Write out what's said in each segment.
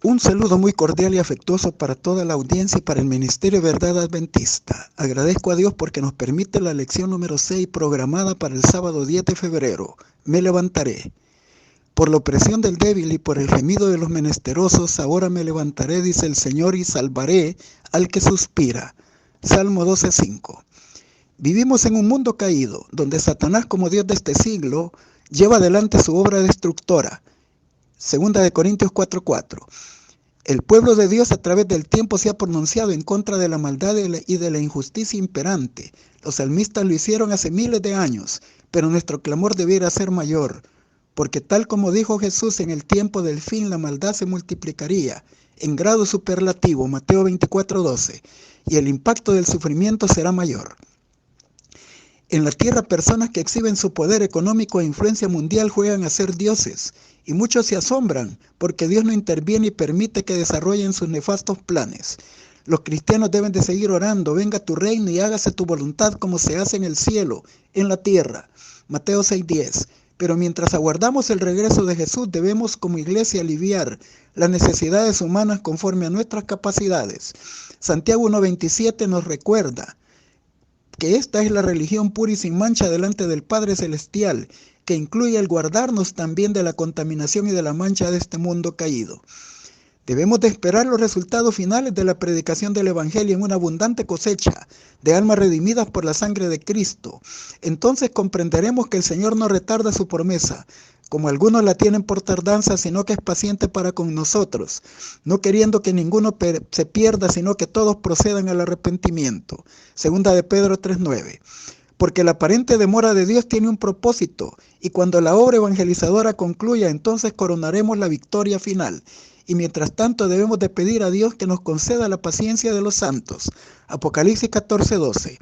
Un saludo muy cordial y afectuoso para toda la audiencia y para el Ministerio Verdad Adventista. Agradezco a Dios porque nos permite la lección número 6 programada para el sábado 10 de febrero. Me levantaré. Por la opresión del débil y por el gemido de los menesterosos, ahora me levantaré, dice el Señor, y salvaré al que suspira. Salmo 12:5. Vivimos en un mundo caído, donde Satanás, como Dios de este siglo, lleva adelante su obra destructora. Segunda de Corintios 4:4. El pueblo de Dios a través del tiempo se ha pronunciado en contra de la maldad y de la injusticia imperante. Los salmistas lo hicieron hace miles de años, pero nuestro clamor debiera ser mayor, porque tal como dijo Jesús, en el tiempo del fin la maldad se multiplicaría en grado superlativo, Mateo 24:12, y el impacto del sufrimiento será mayor. En la tierra, personas que exhiben su poder económico e influencia mundial juegan a ser dioses, y muchos se asombran porque Dios no interviene y permite que desarrollen sus nefastos planes. Los cristianos deben de seguir orando: venga tu reino y hágase tu voluntad como se hace en el cielo, en la tierra. Mateo 6:10. Pero mientras aguardamos el regreso de Jesús, debemos como iglesia aliviar las necesidades humanas conforme a nuestras capacidades. Santiago 1:27 nos recuerda que esta es la religión pura y sin mancha delante del Padre Celestial, que incluye el guardarnos también de la contaminación y de la mancha de este mundo caído. Debemos de esperar los resultados finales de la predicación del Evangelio en una abundante cosecha de almas redimidas por la sangre de Cristo. Entonces comprenderemos que el Señor no retarda su promesa, como algunos la tienen por tardanza, sino que es paciente para con nosotros, no queriendo que ninguno se pierda, sino que todos procedan al arrepentimiento. Segunda de Pedro 3:9. Porque la aparente demora de Dios tiene un propósito, y cuando la obra evangelizadora concluya, entonces coronaremos la victoria final. Y mientras tanto debemos de pedir a Dios que nos conceda la paciencia de los santos. Apocalipsis 14:12.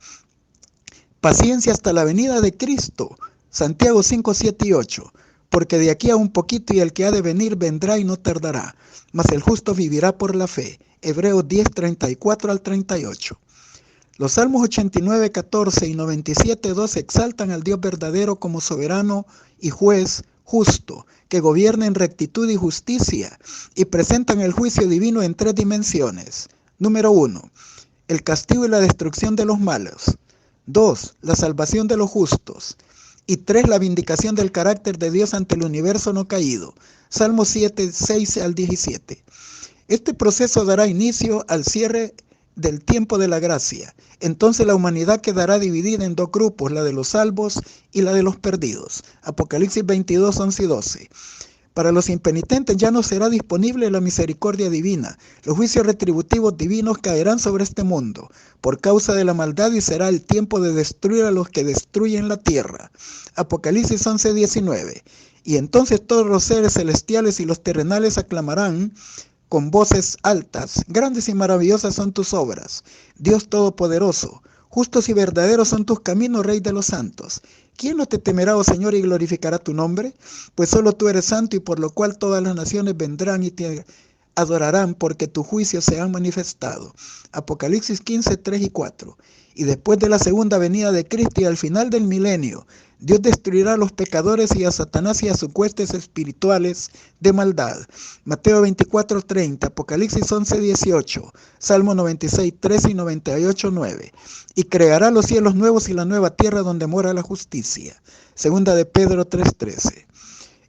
Paciencia hasta la venida de Cristo. Santiago 5:7 y 8. Porque de aquí a un poquito y el que ha de venir vendrá y no tardará, mas el justo vivirá por la fe. Hebreos 10:34-38. Los Salmos 89:14 y 97:2 exaltan al Dios verdadero como soberano y juez justo, que gobierna en rectitud y justicia, y presentan el juicio divino en 3 dimensiones. Número 1. El castigo y la destrucción de los malos. 2. La salvación de los justos. Y 3. La vindicación del carácter de Dios ante el universo no caído. Salmos 7:6-17. Este proceso dará inicio al cierre del tiempo de la gracia. Entonces la humanidad quedará dividida en 2 grupos, la de los salvos y la de los perdidos. Apocalipsis 22:11-12. Para los impenitentes ya no será disponible la misericordia divina. Los juicios retributivos divinos caerán sobre este mundo por causa de la maldad, y será el tiempo de destruir a los que destruyen la tierra. Apocalipsis 11:19. Y entonces todos los seres celestiales y los terrenales aclamarán con voces altas: grandes y maravillosas son tus obras, Dios Todopoderoso. Justos y verdaderos son tus caminos, Rey de los santos. ¿Quién no te temerá, oh Señor, y glorificará tu nombre? Pues solo tú eres santo, y por lo cual todas las naciones vendrán y te adorarán, porque tus juicios se han manifestado. Apocalipsis 15:3-4. Y después de la segunda venida de Cristo y al final del milenio, Dios destruirá a los pecadores y a Satanás y a sus huestes espirituales de maldad. Mateo 24:30, Apocalipsis 11:18, Salmo 96:13 y 98:9. Y creará los cielos nuevos y la nueva tierra donde mora la justicia. Segunda de Pedro 3:13.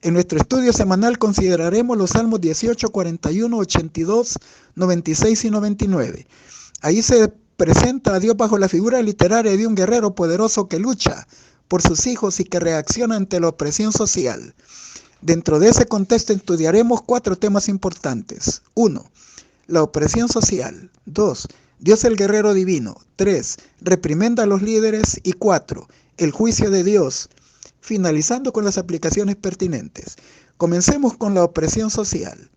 En nuestro estudio semanal consideraremos los Salmos 18, 41, 82, 96 y 99. Ahí se presenta a Dios bajo la figura literaria de un guerrero poderoso que lucha por sus hijos y que reacciona ante la opresión social. Dentro de ese contexto estudiaremos 4 temas importantes. 1. La opresión social. 2. Dios el guerrero divino. 3. Reprimenda a los líderes. Y 4. El juicio de Dios. Finalizando con las aplicaciones pertinentes. Comencemos con la opresión social.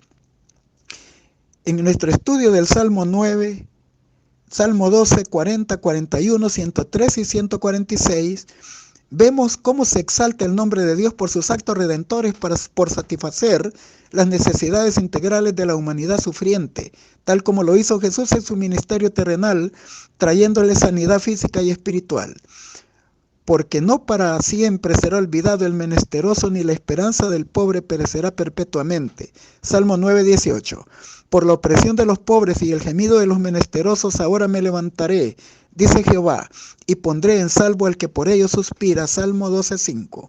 En nuestro estudio del Salmo 9, Salmo 12, 40, 41, 103 y 146, vemos cómo se exalta el nombre de Dios por sus actos redentores por satisfacer las necesidades integrales de la humanidad sufriente, tal como lo hizo Jesús en su ministerio terrenal, trayéndole sanidad física y espiritual. Porque no para siempre será olvidado el menesteroso, ni la esperanza del pobre perecerá perpetuamente. Salmo 9:18. Por la opresión de los pobres y el gemido de los menesterosos ahora me levantaré, dice Jehová, y pondré en salvo al que por ellos suspira. Salmo 12:5.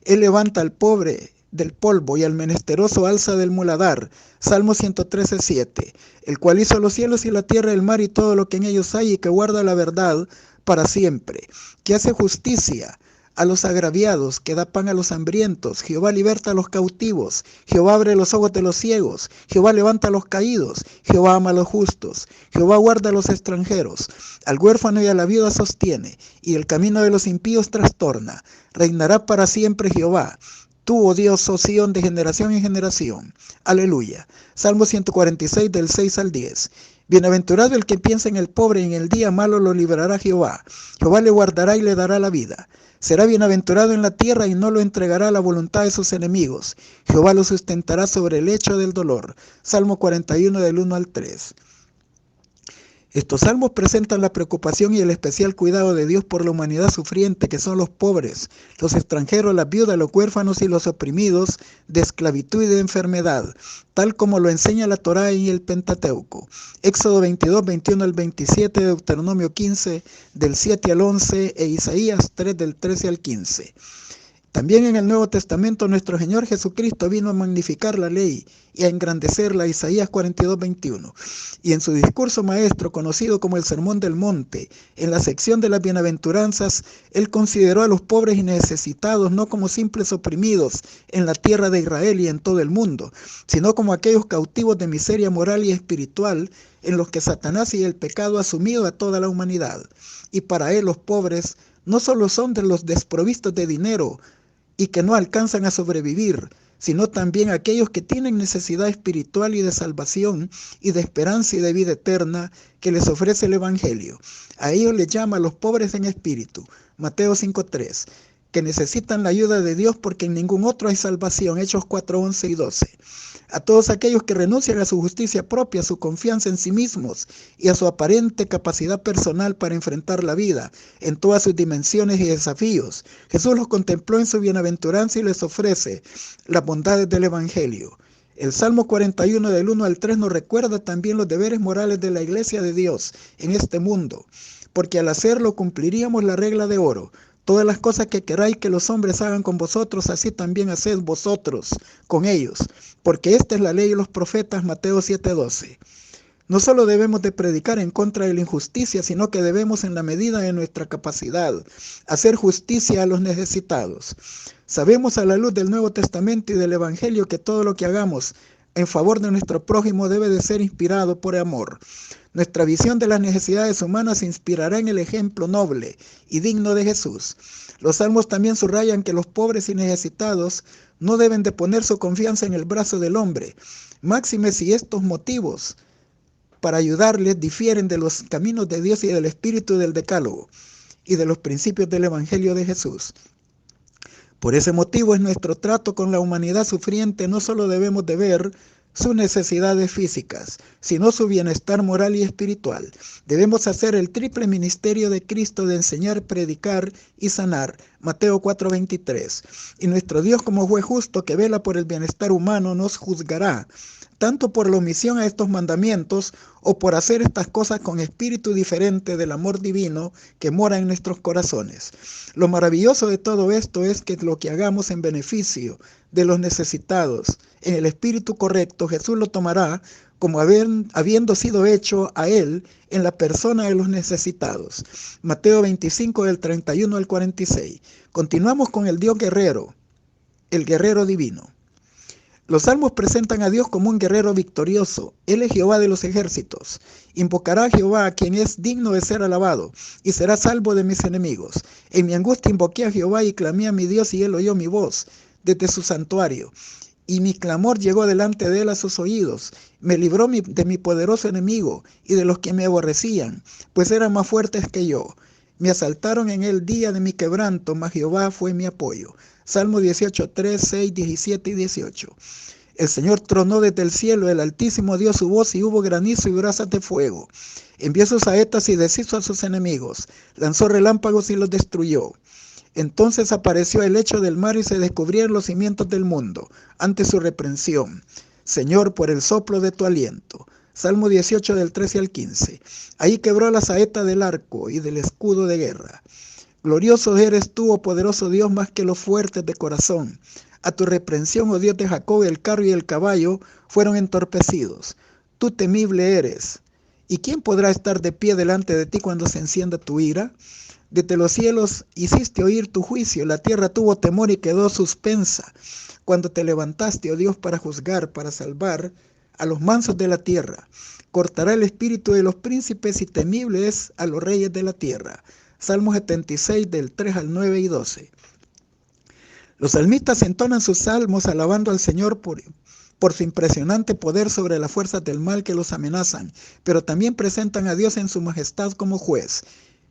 Él levanta al pobre del polvo y al menesteroso alza del muladar. Salmo 113:7. El cual hizo los cielos y la tierra, el mar y todo lo que en ellos hay, y que guarda la verdad para siempre, que hace justicia a los agraviados, que da pan a los hambrientos. Jehová liberta a los cautivos, Jehová abre los ojos de los ciegos, Jehová levanta a los caídos, Jehová ama a los justos, Jehová guarda a los extranjeros, al huérfano y a la viuda sostiene, y el camino de los impíos trastorna. Reinará para siempre Jehová. Tú, oh Dios, oh Sión, de generación en generación. Aleluya. Salmo 146, del 6 al 10. Bienaventurado el que piensa en el pobre, y en el día malo lo librará Jehová. Jehová le guardará y le dará la vida. Será bienaventurado en la tierra y no lo entregará a la voluntad de sus enemigos. Jehová lo sustentará sobre el lecho del dolor. Salmo 41, del 1 al 3. Estos salmos presentan la preocupación y el especial cuidado de Dios por la humanidad sufriente, que son los pobres, los extranjeros, las viudas, los huérfanos y los oprimidos de esclavitud y de enfermedad, tal como lo enseña la Torá y el Pentateuco. Éxodo 22, 21 al 27, Deuteronomio 15, del 7 al 11, e Isaías 3, del 13 al 15. También en el Nuevo Testamento nuestro Señor Jesucristo vino a magnificar la ley y a engrandecerla, Isaías 42, 21. Y en su discurso maestro, conocido como el Sermón del Monte, en la sección de las bienaventuranzas, él consideró a los pobres y necesitados no como simples oprimidos en la tierra de Israel y en todo el mundo, sino como aquellos cautivos de miseria moral y espiritual en los que Satanás y el pecado ha sumido a toda la humanidad. Y para él los pobres no solo son de los desprovistos de dinero y que no alcanzan a sobrevivir, sino también aquellos que tienen necesidad espiritual y de salvación y de esperanza y de vida eterna que les ofrece el Evangelio. A ellos les llama los pobres en espíritu, Mateo 5:3, que necesitan la ayuda de Dios porque en ningún otro hay salvación, Hechos 4:11 y 12. A todos aquellos que renuncian a su justicia propia, a su confianza en sí mismos y a su aparente capacidad personal para enfrentar la vida en todas sus dimensiones y desafíos, Jesús los contempló en su bienaventuranza y les ofrece las bondades del Evangelio. El Salmo 41 del 1 al 3 nos recuerda también los deberes morales de la Iglesia de Dios en este mundo, porque al hacerlo cumpliríamos la regla de oro. Todas las cosas que queráis que los hombres hagan con vosotros, así también haced vosotros con ellos, porque esta es la ley y los profetas, Mateo 7:12. No solo debemos de predicar en contra de la injusticia, sino que debemos, en la medida de nuestra capacidad, hacer justicia a los necesitados. Sabemos a la luz del Nuevo Testamento y del Evangelio que todo lo que hagamos en favor de nuestro prójimo debe de ser inspirado por amor. Nuestra visión de las necesidades humanas se inspirará en el ejemplo noble y digno de Jesús. Los salmos también subrayan que los pobres y necesitados no deben de poner su confianza en el brazo del hombre, máxime si estos motivos para ayudarles difieren de los caminos de Dios y del espíritu del decálogo y de los principios del Evangelio de Jesús. Por ese motivo es nuestro trato con la humanidad sufriente, no solo debemos de ver sus necesidades físicas, sino su bienestar moral y espiritual. Debemos hacer el triple ministerio de Cristo de enseñar, predicar y sanar, Mateo 4:23. Y nuestro Dios, como juez justo que vela por el bienestar humano, nos juzgará, tanto por la omisión a estos mandamientos o por hacer estas cosas con espíritu diferente del amor divino que mora en nuestros corazones. Lo maravilloso de todo esto es que lo que hagamos en beneficio de los necesitados, en el espíritu correcto, Jesús lo tomará como habiendo sido hecho a él en la persona de los necesitados. Mateo 25 del 31 al 46. Continuamos con el Dios guerrero, el guerrero divino. Los salmos presentan a Dios como un guerrero victorioso. Él es Jehová de los ejércitos. Invocará a Jehová, quien es digno de ser alabado, y será salvo de mis enemigos. En mi angustia invoqué a Jehová y clamé a mi Dios, y él oyó mi voz desde su santuario. Y mi clamor llegó delante de él a sus oídos. Me libró de mi poderoso enemigo y de los que me aborrecían, pues eran más fuertes que yo. Me asaltaron en el día de mi quebranto, mas Jehová fue mi apoyo. Salmo 18, 3, 6, 17 y 18. El Señor tronó desde el cielo, el Altísimo dio su voz y hubo granizo y brasas de fuego. Envió sus saetas y deshizo a sus enemigos, lanzó relámpagos y los destruyó. Entonces apareció el lecho del mar y se descubrieron los cimientos del mundo ante su reprensión. Señor, por el soplo de tu aliento. Salmo 18 del 13 al 15. Ahí quebró la saeta del arco y del escudo de guerra. Glorioso eres tú, oh poderoso Dios, más que los fuertes de corazón. A tu reprensión, oh Dios de Jacob, el carro y el caballo fueron entorpecidos. Tú temible eres. ¿Y quién podrá estar de pie delante de ti cuando se encienda tu ira? Desde los cielos hiciste oír tu juicio, la tierra tuvo temor y quedó suspensa. Cuando te levantaste, oh Dios, para juzgar, para salvar a los mansos de la tierra. Cortará el espíritu de los príncipes y temible es a los reyes de la tierra. Salmo 76 del 3 al 9 y 12. Los salmistas entonan sus salmos alabando al Señor por su impresionante poder sobre las fuerzas del mal que los amenazan, pero también presentan a Dios en su majestad como juez,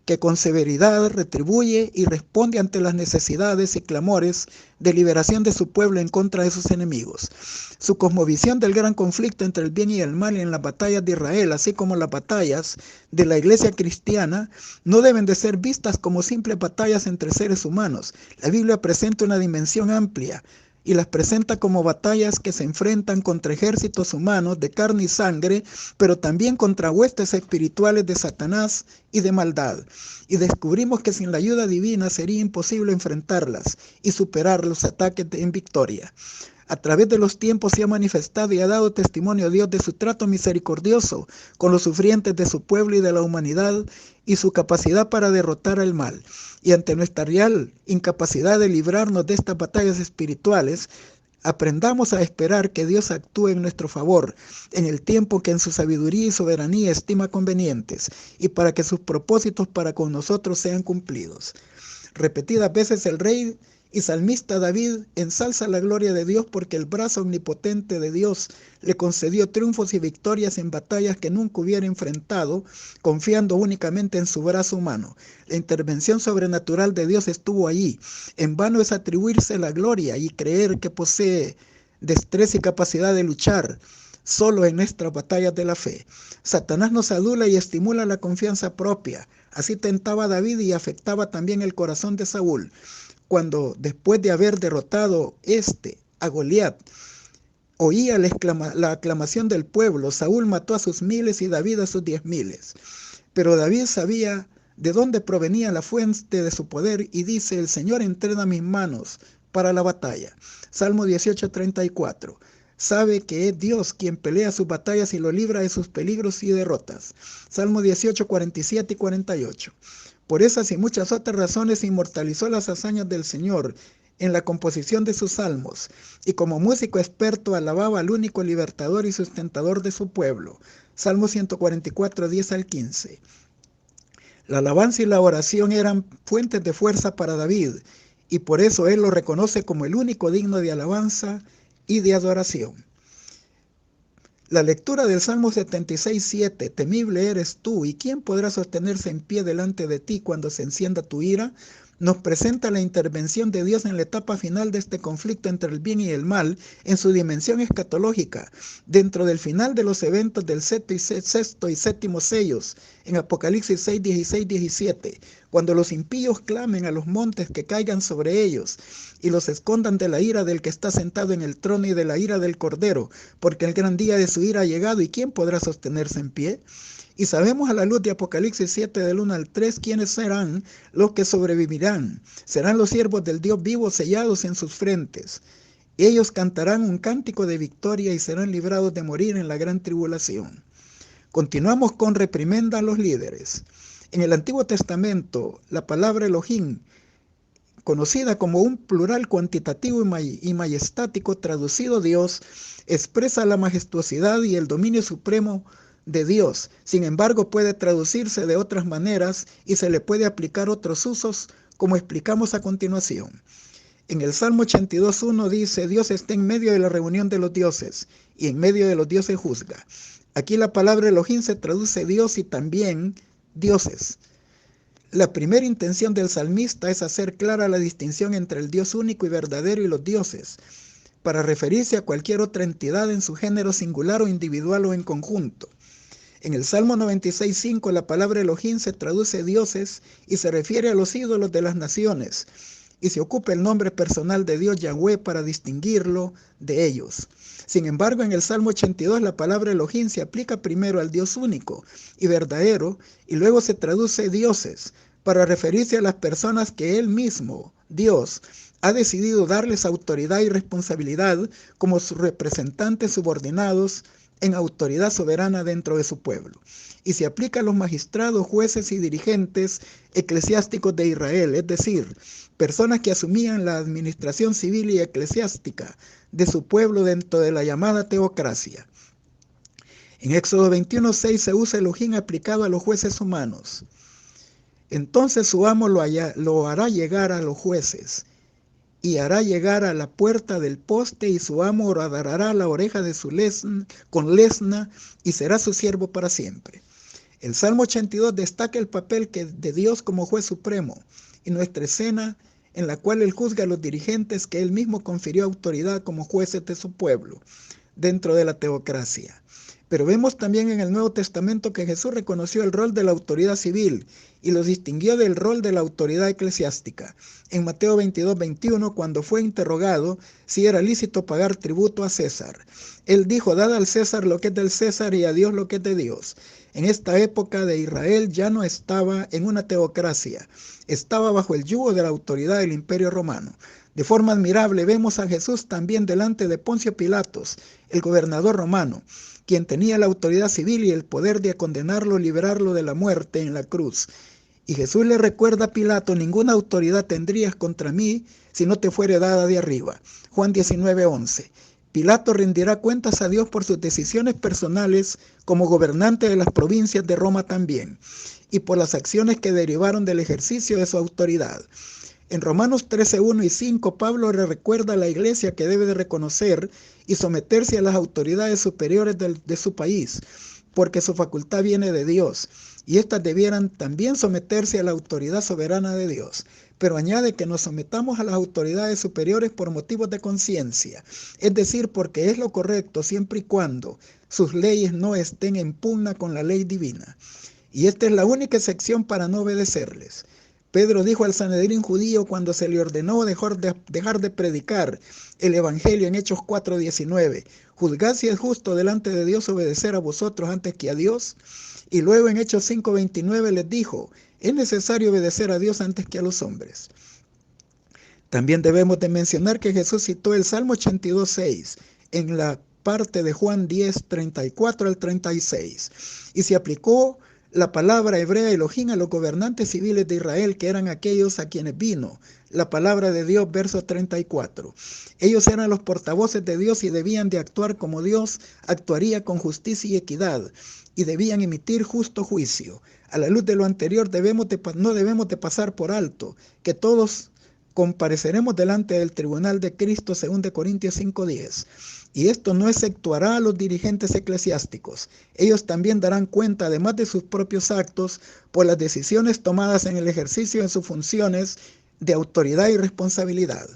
que con severidad retribuye y responde ante las necesidades y clamores de liberación de su pueblo en contra de sus enemigos. Su cosmovisión del gran conflicto entre el bien y el mal en las batallas de Israel, así como las batallas de la iglesia cristiana, no deben de ser vistas como simples batallas entre seres humanos. La Biblia presenta una dimensión amplia y las presenta como batallas que se enfrentan contra ejércitos humanos de carne y sangre, pero también contra huestes espirituales de Satanás y de maldad. Y descubrimos que sin la ayuda divina sería imposible enfrentarlas y superar los ataques en victoria. A través de los tiempos se ha manifestado y ha dado testimonio a Dios de su trato misericordioso con los sufrientes de su pueblo y de la humanidad y su capacidad para derrotar al mal. Y ante nuestra real incapacidad de librarnos de estas batallas espirituales, aprendamos a esperar que Dios actúe en nuestro favor en el tiempo que en su sabiduría y soberanía estima convenientes y para que sus propósitos para con nosotros sean cumplidos. Repetidas veces el rey y salmista David ensalza la gloria de Dios porque el brazo omnipotente de Dios le concedió triunfos y victorias en batallas que nunca hubiera enfrentado, confiando únicamente en su brazo humano. La intervención sobrenatural de Dios estuvo allí. En vano es atribuirse la gloria y creer que posee destreza y capacidad de luchar solo en nuestras batallas de la fe. Satanás nos adula y estimula la confianza propia. Así tentaba a David y afectaba también el corazón de Saúl. Cuando después de haber derrotado a Goliat, oía la aclamación del pueblo, Saúl mató a sus miles y David a sus 10,000. Pero David sabía de dónde provenía la fuente de su poder y dice: el Señor entrena mis manos para la batalla. Salmo 18:34. Sabe que es Dios quien pelea sus batallas y lo libra de sus peligros y derrotas. Salmo 18, 47 y 48. Por esas y muchas otras razones inmortalizó las hazañas del Señor en la composición de sus salmos, y como músico experto alababa al único libertador y sustentador de su pueblo. Salmo 144, 10 al 15. La alabanza y la oración eran fuentes de fuerza para David, y por eso él lo reconoce como el único digno de alabanza y de adoración. La lectura del Salmo 76:7, temible eres tú, ¿y quién podrá sostenerse en pie delante de ti cuando se encienda tu ira?, nos presenta la intervención de Dios en la etapa final de este conflicto entre el bien y el mal, en su dimensión escatológica, dentro del final de los eventos del sexto y séptimo sellos, en Apocalipsis 6, 16, 17, cuando los impíos clamen a los montes que caigan sobre ellos y los escondan de la ira del que está sentado en el trono y de la ira del Cordero, porque el gran día de su ira ha llegado, ¿y quién podrá sostenerse en pie? Y sabemos a la luz de Apocalipsis 7 del 1 al 3 quiénes serán los que sobrevivirán. Serán los siervos del Dios vivo sellados en sus frentes. Ellos cantarán un cántico de victoria y serán librados de morir en la gran tribulación. Continuamos con reprimenda a los líderes. En el Antiguo Testamento, la palabra Elohim, conocida como un plural cuantitativo y majestático traducido Dios, expresa la majestuosidad y el dominio supremo de Dios. Sin embargo, puede traducirse de otras maneras y se le puede aplicar otros usos, como explicamos a continuación. En el Salmo 82:1 dice: Dios está en medio de la reunión de los dioses, y en medio de los dioses juzga. Aquí la palabra Elohim se traduce Dios y también dioses. La primera intención del salmista es hacer clara la distinción entre el Dios único y verdadero y los dioses, para referirse a cualquier otra entidad en su género singular o individual o en conjunto. En el Salmo 96:5 la palabra Elohim se traduce dioses y se refiere a los ídolos de las naciones, y se ocupa el nombre personal de Dios Yahweh para distinguirlo de ellos. Sin embargo, en el Salmo 82 la palabra Elohim se aplica primero al Dios único y verdadero y luego se traduce dioses para referirse a las personas que Él mismo, Dios, ha decidido darles autoridad y responsabilidad como sus representantes subordinados en autoridad soberana dentro de su pueblo. Y se aplica a los magistrados, jueces y dirigentes eclesiásticos de Israel, es decir, personas que asumían la administración civil y eclesiástica de su pueblo dentro de la llamada teocracia. En Éxodo 21:6 se usa Elohim aplicado a los jueces humanos. Entonces su amo lo hará llegar a los jueces y hará llegar a la puerta del poste, y su amo horadará la oreja de su lesna con lesna y será su siervo para siempre. El Salmo 82 destaca el papel de Dios como juez supremo y nuestra escena en la cual Él juzga a los dirigentes que Él mismo confirió autoridad como jueces de su pueblo dentro de la teocracia. Pero vemos también en el Nuevo Testamento que Jesús reconoció el rol de la autoridad civil y lo distinguió del rol de la autoridad eclesiástica. En Mateo 22:21, cuando fue interrogado si era lícito pagar tributo a César, Él dijo: dad al César lo que es del César y a Dios lo que es de Dios. En esta época de Israel ya no estaba en una teocracia, estaba bajo el yugo de la autoridad del Imperio Romano. De forma admirable vemos a Jesús también delante de Poncio Pilatos, el gobernador romano, quien tenía la autoridad civil y el poder de condenarlo, liberarlo de la muerte en la cruz. Y Jesús le recuerda a Pilato: ninguna autoridad tendrías contra mí si no te fuere dada de arriba. Juan 19:11. Pilato rendirá cuentas a Dios por sus decisiones personales como gobernante de las provincias de Roma también, y por las acciones que derivaron del ejercicio de su autoridad. En Romanos 13:1 y 5, Pablo le recuerda a la iglesia que debe de reconocer y someterse a las autoridades superiores de su país, porque su facultad viene de Dios, y éstas debieran también someterse a la autoridad soberana de Dios. Pero añade que nos sometamos a las autoridades superiores por motivos de conciencia, es decir, porque es lo correcto siempre y cuando sus leyes no estén en pugna con la ley divina. Y esta es la única excepción para no obedecerles. Pedro dijo al Sanedrín judío cuando se le ordenó dejar de predicar el Evangelio en Hechos 4:19: juzgad si es justo delante de Dios obedecer a vosotros antes que a Dios. Y luego en Hechos 5:29 les dijo: es necesario obedecer a Dios antes que a los hombres. También debemos de mencionar que Jesús citó el Salmo 82:6 en la parte de Juan 10:34 al 36 y se aplicó la palabra hebrea Elohim a los gobernantes civiles de Israel, que eran aquellos a quienes vino la palabra de Dios, verso 34. Ellos eran los portavoces de Dios y debían de actuar como Dios actuaría, con justicia y equidad, y debían emitir justo juicio. A la luz de lo anterior, no debemos de pasar por alto que todos compareceremos delante del tribunal de Cristo, según de Corintios 5:10. Y esto no exceptuará a los dirigentes eclesiásticos. Ellos también darán cuenta, además de sus propios actos, por las decisiones tomadas en el ejercicio de sus funciones de autoridad y responsabilidad.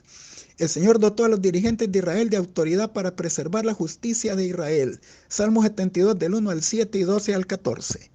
El Señor dotó a los dirigentes de Israel de autoridad para preservar la justicia de Israel. Salmo 72 del 1 al 7 y 12 al 14.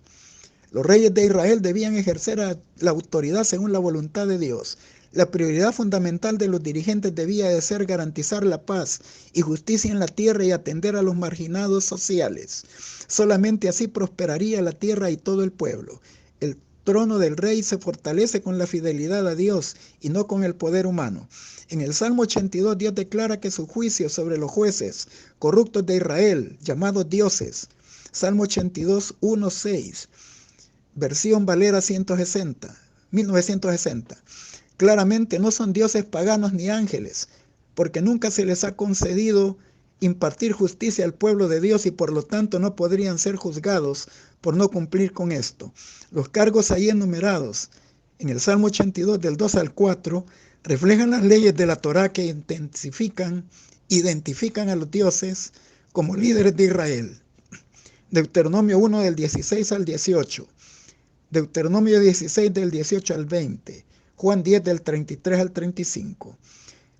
Los reyes de Israel debían ejercer la autoridad según la voluntad de Dios. La prioridad fundamental de los dirigentes debía de ser garantizar la paz y justicia en la tierra y atender a los marginados sociales. Solamente así prosperaría la tierra y todo el pueblo. El trono del rey se fortalece con la fidelidad a Dios y no con el poder humano. En el Salmo 82, Dios declara que su juicio sobre los jueces corruptos de Israel, llamados dioses. Salmo 82, 1, 6. Versión Valera 1960. Claramente no son dioses paganos ni ángeles, porque nunca se les ha concedido impartir justicia al pueblo de Dios y por lo tanto no podrían ser juzgados por no cumplir con esto. Los cargos ahí enumerados en el Salmo 82 del 2 al 4 reflejan las leyes de la Torá que identifican a los dioses como líderes de Israel. Deuteronomio 1 del 16 al 18. Deuteronomio 16 del 18 al 20. Juan 10 del 33 al 35.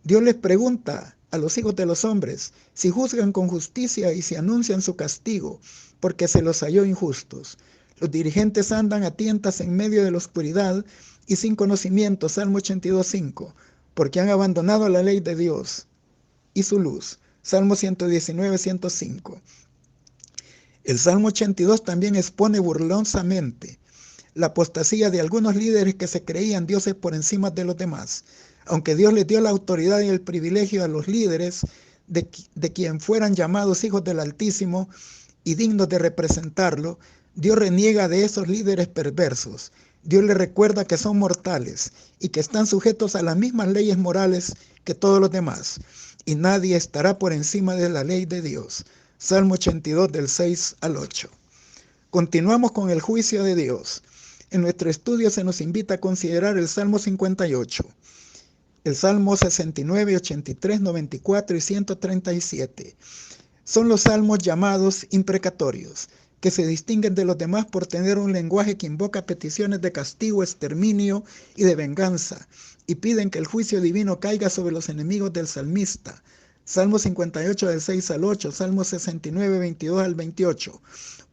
Dios les pregunta a los hijos de los hombres si juzgan con justicia y si anuncian su castigo, porque se los halló injustos. Los dirigentes andan a tientas en medio de la oscuridad y sin conocimiento. Salmo 82:5. porque han abandonado la ley de Dios y su luz. Salmo 119, 105. El Salmo 82 también expone burlonamente la apostasía de algunos líderes que se creían dioses por encima de los demás. Aunque Dios les dio la autoridad y el privilegio a los líderes de quien fueran llamados hijos del Altísimo y dignos de representarlo, Dios reniega de esos líderes perversos. Dios les recuerda que son mortales y que están sujetos a las mismas leyes morales que todos los demás, y nadie estará por encima de la ley de Dios. Salmo 82 del 6 al 8. Continuamos con el juicio de Dios. En nuestro estudio se nos invita a considerar el Salmo 58, el Salmo 69, 83, 94 y 137. Son los salmos llamados imprecatorios, que se distinguen de los demás por tener un lenguaje que invoca peticiones de castigo, exterminio y de venganza, y piden que el juicio divino caiga sobre los enemigos del salmista. Salmo 58 del 6 al 8, Salmo 69, 22 al 28,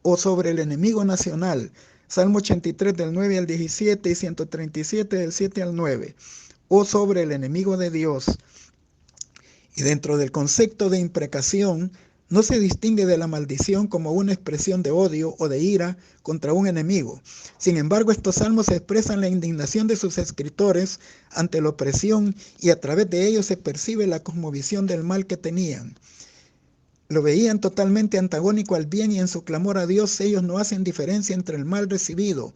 o sobre el enemigo nacional, Salmo 83 del 9 al 17 y 137 del 7 al 9, o sobre el enemigo de Dios. Y dentro del concepto de imprecación, no se distingue de la maldición como una expresión de odio o de ira contra un enemigo. Sin embargo, estos salmos expresan la indignación de sus escritores ante la opresión y a través de ellos se percibe la cosmovisión del mal que tenían. Lo veían totalmente antagónico al bien y en su clamor a Dios ellos no hacen diferencia entre el mal recibido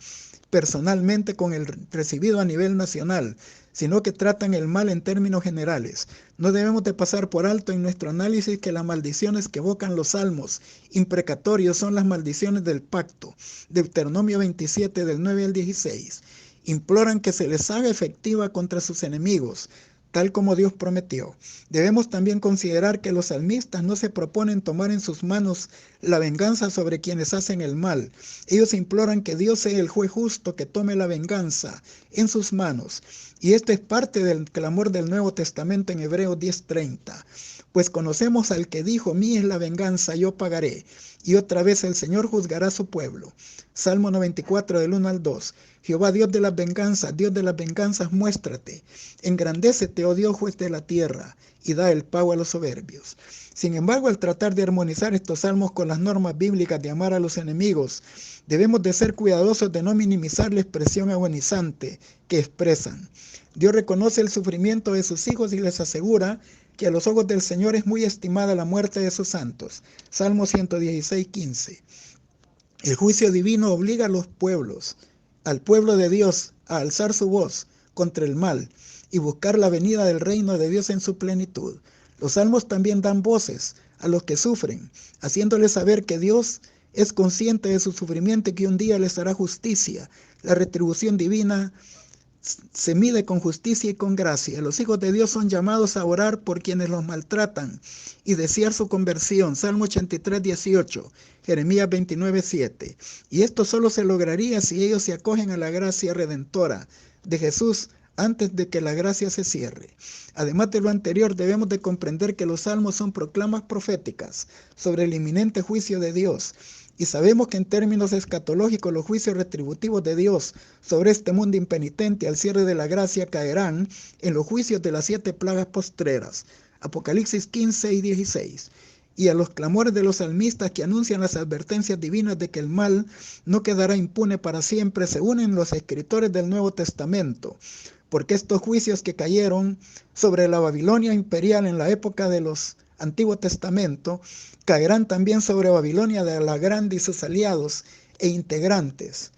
personalmente con el recibido a nivel nacional, sino que tratan el mal en términos generales. No debemos de pasar por alto en nuestro análisis que las maldiciones que evocan los salmos imprecatorios son las maldiciones del pacto. Deuteronomio 27 del 9 al 16. Imploran que se les haga efectiva contra sus enemigos, tal como Dios prometió. Debemos también considerar que los salmistas no se proponen tomar en sus manos la venganza sobre quienes hacen el mal. Ellos imploran que Dios sea el juez justo que tome la venganza en sus manos. Y esto es parte del clamor del Nuevo Testamento en Hebreos 10:30. Pues conocemos al que dijo, mía es la venganza, yo pagaré. Y otra vez el Señor juzgará a su pueblo. Salmo 94 del 1 al 2. Jehová, Dios de las venganzas, muéstrate. Engrandécete, oh Dios, juez de la tierra, y da el pago a los soberbios. Sin embargo, al tratar de armonizar estos salmos con las normas bíblicas de amar a los enemigos, debemos de ser cuidadosos de no minimizar la expresión agonizante que expresan. Dios reconoce el sufrimiento de sus hijos y les asegura que a los ojos del Señor es muy estimada la muerte de sus santos. Salmo 116:15. El juicio divino obliga a los pueblos, al pueblo de Dios, a alzar su voz contra el mal y buscar la venida del reino de Dios en su plenitud. Los salmos también dan voces a los que sufren, haciéndoles saber que Dios es consciente de su sufrimiento y que un día les hará justicia. La retribución divina se mide con justicia y con gracia. Los hijos de Dios son llamados a orar por quienes los maltratan y desear su conversión. Salmo 83:18, Jeremías 29:7. Y esto solo se lograría si ellos se acogen a la gracia redentora de Jesús antes de que la gracia se cierre. Además de lo anterior, debemos de comprender que los salmos son proclamas proféticas sobre el inminente juicio de Dios. Y sabemos que en términos escatológicos los juicios retributivos de Dios sobre este mundo impenitente al cierre de la gracia caerán en los juicios de las 7 plagas postreras. Apocalipsis 15 y 16. Y a los clamores de los salmistas que anuncian las advertencias divinas de que el mal no quedará impune para siempre, se unen los escritores del Nuevo Testamento, porque estos juicios que cayeron sobre la Babilonia imperial en la época de los Antiguo Testamento, caerán también sobre Babilonia de la Grande y sus aliados e integrantes.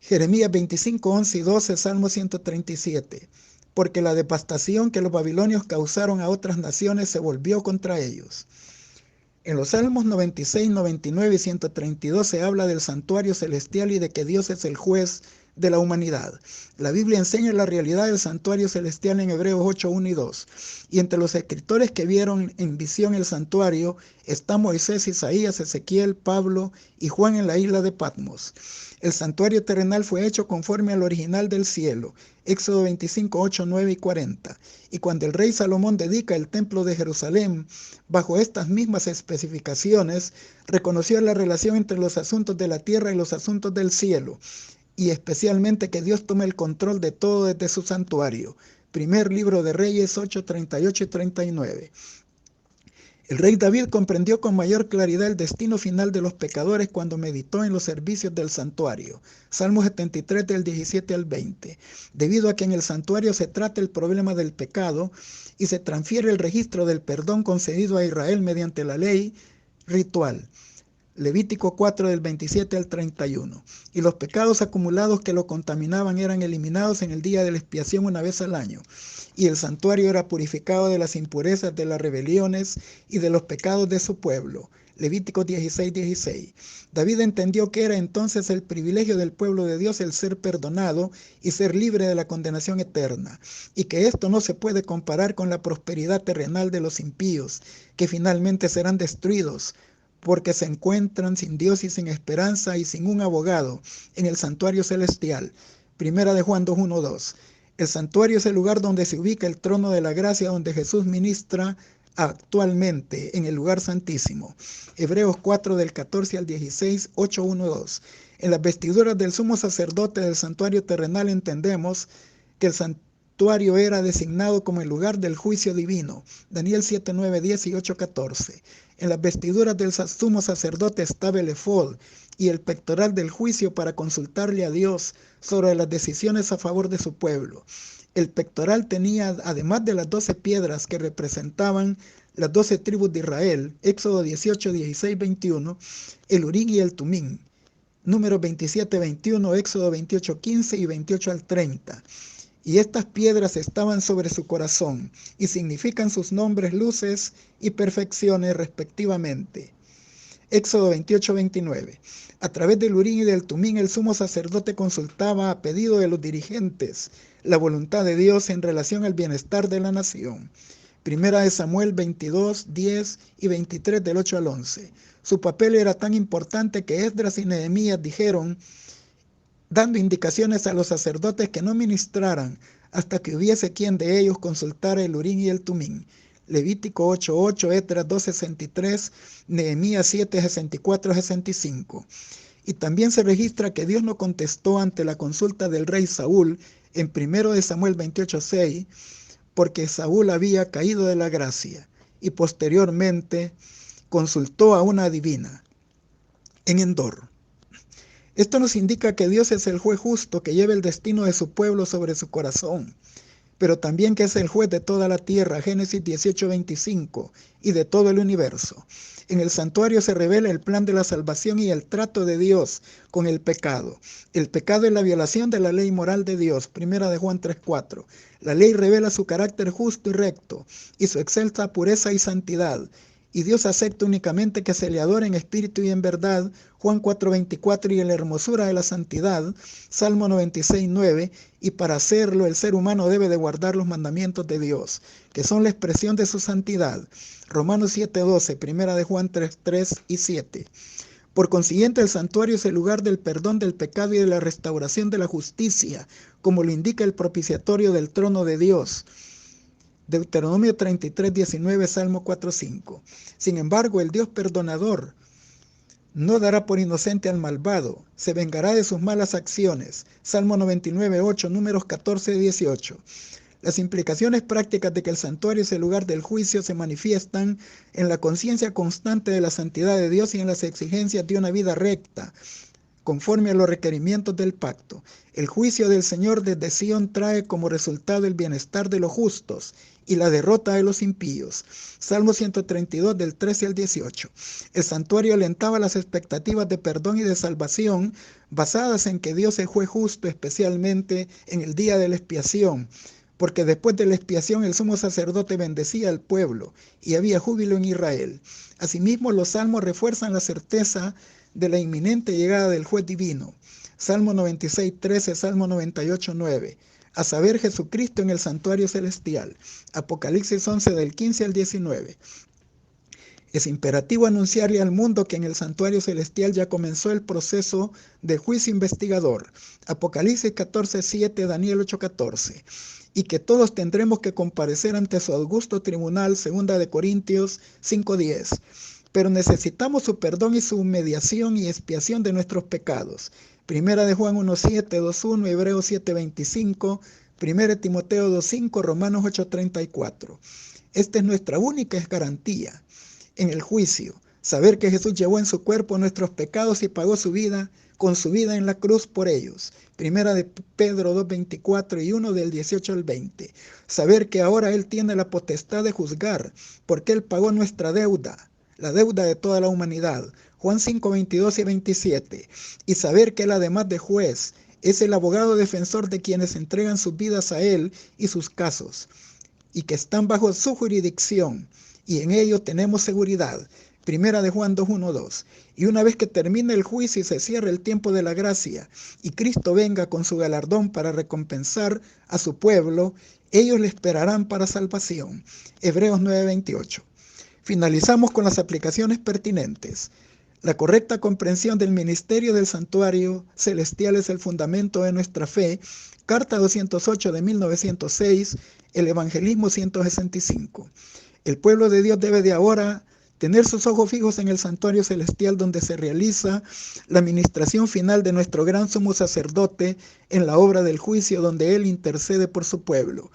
Jeremías 25, 11 y 12, Salmo 137. Porque la devastación que los babilonios causaron a otras naciones se volvió contra ellos. En los Salmos 96, 99 y 132 se habla del santuario celestial y de que Dios es el juez de la humanidad. La Biblia enseña la realidad del santuario celestial en Hebreos 8, 1 y 2. Y entre los escritores que vieron en visión el santuario está Moisés, Isaías, Ezequiel, Pablo y Juan en la isla de Patmos. El santuario terrenal fue hecho conforme al original del cielo. Éxodo 25, 8, 9 y 40. Y cuando el rey Salomón dedica el templo de Jerusalén bajo estas mismas especificaciones, reconoció la relación entre los asuntos de la tierra y los asuntos del cielo, y especialmente que Dios tome el control de todo desde su santuario. Primer libro de Reyes 8, 38 y 39. El rey David comprendió con mayor claridad el destino final de los pecadores cuando meditó en los servicios del santuario. Salmo 73 del 17 al 20. Debido a que en el santuario se trata el problema del pecado y se transfiere el registro del perdón concedido a Israel mediante la ley ritual. Levítico 4 del 27 al 31. Y los pecados acumulados que lo contaminaban eran eliminados en el día de la expiación una vez al año. Y el santuario era purificado de las impurezas de las rebeliones y de los pecados de su pueblo. Levítico 16, 16. David entendió que era entonces el privilegio del pueblo de Dios el ser perdonado y ser libre de la condenación eterna, y que esto no se puede comparar con la prosperidad terrenal de los impíos, que finalmente serán destruidos, porque se encuentran sin Dios y sin esperanza y sin un abogado en el santuario celestial. Primera de Juan 2, 1, 2. El santuario es el lugar donde se ubica el trono de la gracia, donde Jesús ministra actualmente en el lugar santísimo. Hebreos 4 del 14 al 16, 8, 1, 2. En las vestiduras del sumo sacerdote del santuario terrenal entendemos que el santuario era designado como el lugar del juicio divino. Daniel 7, 9, 10 y 8, 14. En las vestiduras del sumo sacerdote estaba el efod y el pectoral del juicio para consultarle a Dios sobre las decisiones a favor de su pueblo. El pectoral tenía, además de las 12 piedras que representaban las 12 tribus de Israel, Éxodo 18, 16, 21, el Urim y el Tumim, Números 27, 21, Éxodo 28, 15 y 28 al 30. Y estas piedras estaban sobre su corazón, y significan sus nombres, luces y perfecciones respectivamente. Éxodo 28, 29. A través del Urim y del Tumim, el sumo sacerdote consultaba a pedido de los dirigentes la voluntad de Dios en relación al bienestar de la nación. Primera de Samuel 22, 10 y 23 del 8 al 11. Su papel era tan importante que Esdras y Nehemías dijeron, dando indicaciones a los sacerdotes que no ministraran hasta que hubiese quien de ellos consultara el Urim y el Tumim. Levítico 8:8, Esdras 2:63, Nehemías 7:64-65. Y también se registra que Dios no contestó ante la consulta del rey Saúl en 1 de Samuel 28:6, porque Saúl había caído de la gracia, y posteriormente consultó a una adivina en Endor. Esto nos indica que Dios es el juez justo que lleva el destino de su pueblo sobre su corazón, pero también que es el juez de toda la tierra, Génesis 18:25, y de todo el universo. En el santuario se revela el plan de la salvación y el trato de Dios con el pecado. El pecado es la violación de la ley moral de Dios, Primera de Juan 3:4. La ley revela su carácter justo y recto, y su excelsa pureza y santidad. Y Dios acepta únicamente que se le adore en espíritu y en verdad, Juan 4:24, y en la hermosura de la santidad, Salmo 96:9, y para hacerlo el ser humano debe de guardar los mandamientos de Dios, que son la expresión de su santidad, Romanos 7:12, Primera de Juan 3:3 y 7. Por consiguiente, el santuario es el lugar del perdón del pecado y de la restauración de la justicia, como lo indica el propiciatorio del trono de Dios, Deuteronomio 33:19, Salmo 4:5. Sin embargo, el Dios perdonador no dará por inocente al malvado, se vengará de sus malas acciones, Salmo 99:8, Números 14:18. Las implicaciones prácticas de que el santuario es el lugar del juicio se manifiestan en la conciencia constante de la santidad de Dios y en las exigencias de una vida recta, conforme a los requerimientos del pacto. El juicio del Señor desde Sión trae como resultado el bienestar de los justos y la derrota de los impíos. Salmo 132 del 13 al 18. El santuario alentaba las expectativas de perdón y de salvación basadas en que Dios es juez justo, especialmente en el día de la expiación, porque después de la expiación el sumo sacerdote bendecía al pueblo y había júbilo en Israel. Asimismo, los salmos refuerzan la certeza de la inminente llegada del juez divino. Salmo 96:13, Salmo 98:9. A saber, Jesucristo en el santuario celestial. Apocalipsis 11 del 15 al 19. Es imperativo anunciarle al mundo que en el santuario celestial ya comenzó el proceso de juicio investigador. Apocalipsis 14:7, Daniel 8:14. Y que todos tendremos que comparecer ante su augusto tribunal, 2 de Corintios 5:10. Pero necesitamos su perdón y su mediación y expiación de nuestros pecados. Primera de Juan 1:7, 2:1, Hebreos 7:25, 1 Timoteo 2:5, Romanos 8:34. Esta es nuestra única garantía en el juicio, saber que Jesús llevó en su cuerpo nuestros pecados y pagó con su vida en la cruz por ellos. 1 Pedro 2:24 y 1 del 18 al 20. Saber que ahora Él tiene la potestad de juzgar, porque Él pagó nuestra deuda, la deuda de toda la humanidad. Juan 5:22 y 27. Y saber que Él, además de juez, es el abogado defensor de quienes entregan sus vidas a Él y sus casos, y que están bajo su jurisdicción, y en ello tenemos seguridad. 1 de Juan 2:1-2. Y una vez que termine el juicio y se cierre el tiempo de la gracia, y Cristo venga con su galardón para recompensar a su pueblo, ellos le esperarán para salvación. Hebreos 9:28. Finalizamos con las aplicaciones pertinentes. La correcta comprensión del ministerio del santuario celestial es el fundamento de nuestra fe. Carta 208 de 1906, el Evangelismo 165. El pueblo de Dios debe de ahora tener sus ojos fijos en el santuario celestial, donde se realiza la ministración final de nuestro gran sumo sacerdote en la obra del juicio, donde Él intercede por su pueblo.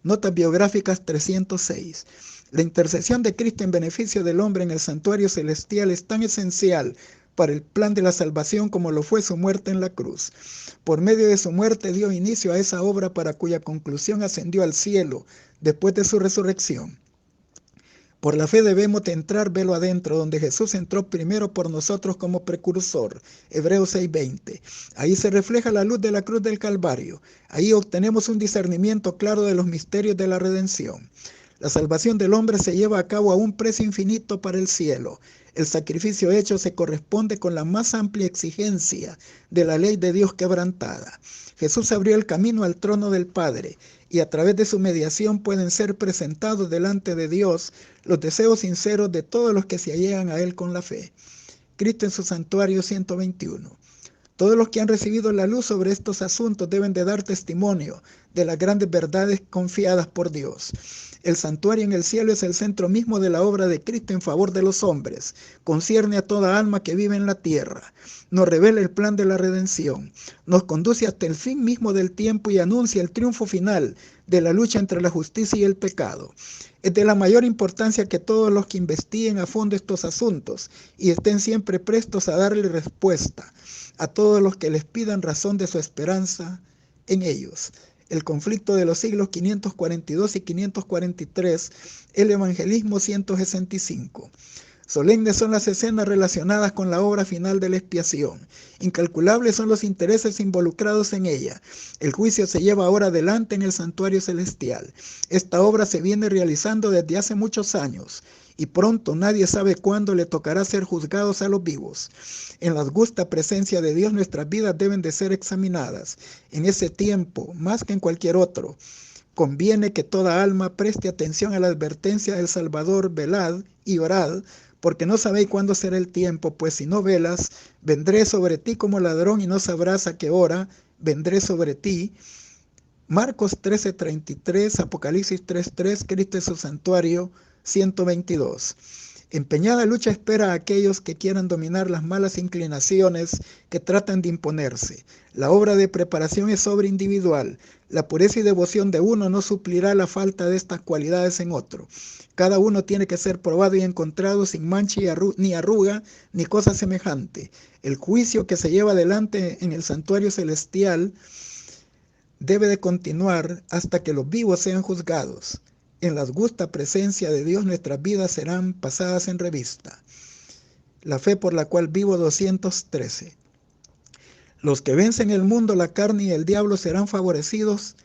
Notas biográficas 306. La intercesión de Cristo en beneficio del hombre en el santuario celestial es tan esencial para el plan de la salvación como lo fue su muerte en la cruz. Por medio de su muerte dio inicio a esa obra para cuya conclusión ascendió al cielo después de su resurrección. Por la fe debemos de entrar velo adentro, donde Jesús entró primero por nosotros como precursor. Hebreos 6:20. Ahí se refleja la luz de la cruz del Calvario. Ahí obtenemos un discernimiento claro de los misterios de la redención. La salvación del hombre se lleva a cabo a un precio infinito para el cielo. El sacrificio hecho se corresponde con la más amplia exigencia de la ley de Dios quebrantada. Jesús abrió el camino al trono del Padre, y a través de su mediación pueden ser presentados delante de Dios los deseos sinceros de todos los que se allegan a Él con la fe. Cristo en su santuario 121. Todos los que han recibido la luz sobre estos asuntos deben de dar testimonio de las grandes verdades confiadas por Dios. El santuario en el cielo es el centro mismo de la obra de Cristo en favor de los hombres. Concierne a toda alma que vive en la tierra. Nos revela el plan de la redención. Nos conduce hasta el fin mismo del tiempo y anuncia el triunfo final de la lucha entre la justicia y el pecado. Es de la mayor importancia que todos los que investiguen a fondo estos asuntos y estén siempre prestos a darle respuesta a todos los que les pidan razón de su esperanza en ellos. El conflicto de los siglos 542 y 543, el Evangelismo 165. Solemnes son las escenas relacionadas con la obra final de la expiación. Incalculables son los intereses involucrados en ella. El juicio se lleva ahora adelante en el santuario celestial. Esta obra se viene realizando desde hace muchos años, y pronto nadie sabe cuándo le tocará ser juzgados a los vivos. En la augusta presencia de Dios nuestras vidas deben de ser examinadas. En ese tiempo, más que en cualquier otro, conviene que toda alma preste atención a la advertencia del Salvador: velad y orad, porque no sabéis cuándo será el tiempo, pues si no velas, vendré sobre ti como ladrón y no sabrás a qué hora vendré sobre ti. Marcos 13:33, Apocalipsis 3:3, Cristo en su santuario 122. Empeñada lucha espera a aquellos que quieran dominar las malas inclinaciones que tratan de imponerse. La obra de preparación es obra individual. La pureza y devoción de uno no suplirá la falta de estas cualidades en otro. Cada uno tiene que ser probado y encontrado sin mancha ni arruga ni cosa semejante. El juicio que se lleva adelante en el santuario celestial debe de continuar hasta que los vivos sean juzgados. En la augusta presencia de Dios nuestras vidas serán pasadas en revista. La fe por la cual vivo 213. Los que vencen el mundo, la carne y el diablo serán favorecidos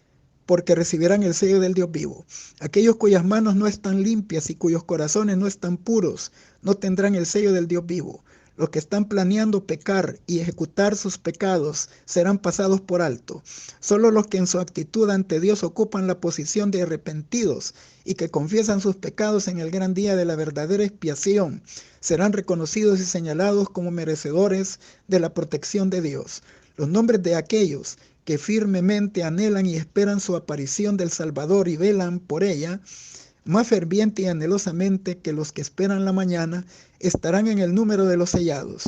porque recibirán el sello del Dios vivo. Aquellos cuyas manos no están limpias y cuyos corazones no están puros no tendrán el sello del Dios vivo. Los que están planeando pecar y ejecutar sus pecados serán pasados por alto. Solo los que en su actitud ante Dios ocupan la posición de arrepentidos y que confiesan sus pecados en el gran día de la verdadera expiación serán reconocidos y señalados como merecedores de la protección de Dios. Los nombres de aquellos que firmemente anhelan y esperan su aparición del Salvador y velan por ella más ferviente y anhelosamente que los que esperan la mañana, estarán en el número de los sellados.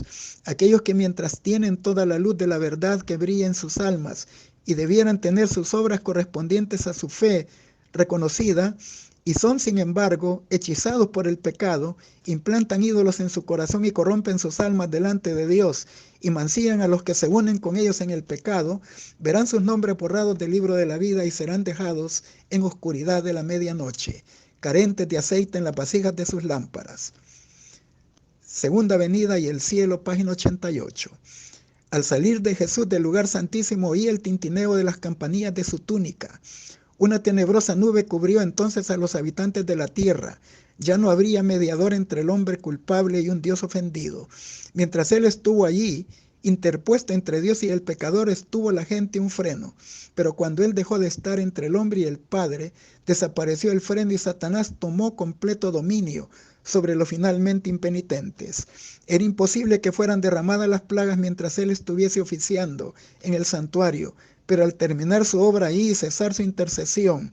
Aquellos que mientras tienen toda la luz de la verdad que brilla en sus almas y debieran tener sus obras correspondientes a su fe reconocida, y son, sin embargo, hechizados por el pecado, implantan ídolos en su corazón y corrompen sus almas delante de Dios, y mancillan a los que se unen con ellos en el pecado, verán sus nombres borrados del libro de la vida y serán dejados en oscuridad de la medianoche, carentes de aceite en las vasijas de sus lámparas. Segunda venida y el cielo, página 88. Al salir de Jesús del lugar santísimo, oí el tintineo de las campanillas de su túnica. Una tenebrosa nube cubrió entonces a los habitantes de la tierra. Ya no habría mediador entre el hombre culpable y un Dios ofendido. Mientras él estuvo allí, interpuesto entre Dios y el pecador, estuvo la gente un freno. Pero cuando él dejó de estar entre el hombre y el Padre, desapareció el freno y Satanás tomó completo dominio sobre los finalmente impenitentes. Era imposible que fueran derramadas las plagas mientras él estuviese oficiando en el santuario, pero al terminar su obra ahí y cesar su intercesión,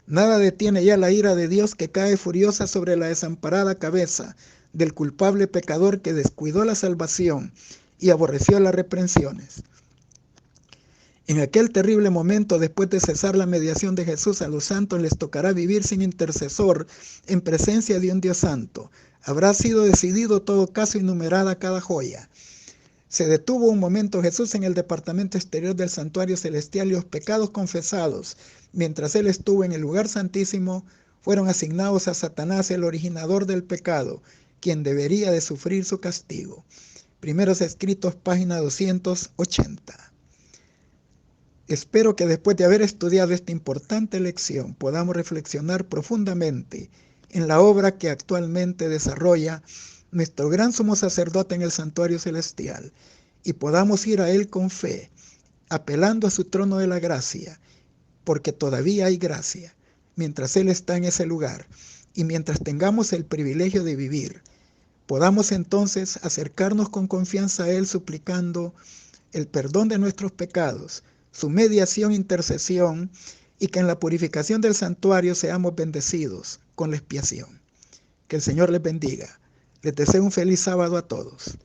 nada detiene ya la ira de Dios, que cae furiosa sobre la desamparada cabeza del culpable pecador que descuidó la salvación y aborreció las reprensiones. En aquel terrible momento, después de cesar la mediación de Jesús, a los santos les tocará vivir sin intercesor en presencia de un Dios santo. Habrá sido decidido todo caso y numerada cada joya. Se detuvo un momento Jesús en el departamento exterior del santuario celestial, y los pecados confesados mientras él estuvo en el lugar santísimo fueron asignados a Satanás, el originador del pecado, quien debería de sufrir su castigo. Primeros Escritos, página 280. Espero que después de haber estudiado esta importante lección podamos reflexionar profundamente en la obra que actualmente desarrolla nuestro gran sumo sacerdote en el santuario celestial, y podamos ir a él con fe, apelando a su trono de la gracia, porque todavía hay gracia mientras él está en ese lugar, y mientras tengamos el privilegio de vivir, podamos entonces acercarnos con confianza a él, suplicando el perdón de nuestros pecados, su mediación e intercesión, y que en la purificación del santuario seamos bendecidos con la expiación. Que el Señor les bendiga. Les deseo un feliz sábado a todos.